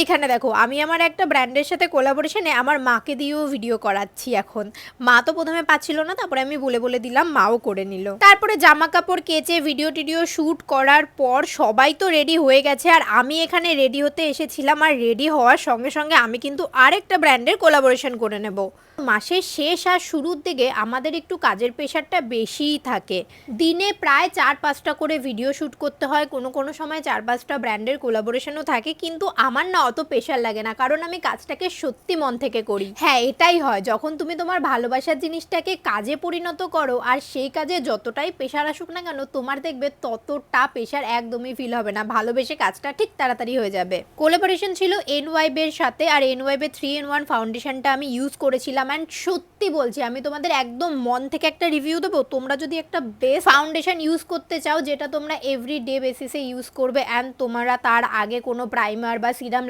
এখানে দেখো আমি আমার একটা ব্র্যান্ডের সাথে কোলাবোরেশনে আমার মাকে দিয়েও ভিডিও করাচ্ছি এখন। মা তো প্রথমে পাচ্ছিল না, তারপরে আমি বলে বলে দিলাম, মাও করে নিল। তারপরে জামা কাপড় কেচে ভিডিও টিডিও শ্যুট করার পর সবাই তো রেডি হয়ে গেছে, আর আমি এখানে রেডি হতে এসেছিলাম। আর রেডি হওয়ার সঙ্গে সঙ্গে আমি কিন্তু আরেকটা ব্র্যান্ডের কোলাবোরেশন করে নেব। মাসের শেষ আর শুরুর দিকে আমাদের একটু কাজের প্রেশারটা বেশিই থাকে। দিনে প্রায় 4-5টা করে ভিডিও শ্যুট করতে হয়, কোনো কোনো সময় 4-5টা ব্র্যান্ডের কোলাবোরেশনও থাকে। কিন্তু আমার না অত প্রেশার লাগে না, কারণ আমি কাজটাকে সত্যি মন থেকে করি। হ্যাঁ, এটাই হয়, যখন তুমি তোমার ভালোবাসার জিনিসটাকে কাজে পরিণত করো আর সেই কাজে যতটাই প্রেশার আসুক না কেন, তোমার দেখবে ততটা প্রেশার একদমই ফিল হবে না, ভালোবেসে কাজটা ঠিক তাড়াতাড়ি হয়ে যাবে। কোলাবোরেশন ছিল NYB এর সাথে, আর NYB 3-in-1 ফাউন্ডেশনটা আমি ইউজ করেছিলাম। অ্যান্ড সত্যি বলছি, আমি তোমাদের একদম মন থেকে একটা রিভিউ দেবো। তোমরা যদি একটা বেস্ট ফাউন্ডেশন ইউজ করতে চাও, যেটা তোমরা এভরিডে বেসিসে ইউজ করবে, অ্যান্ড তোমরা তার আগে কোনো প্রাইমার বা সিরাম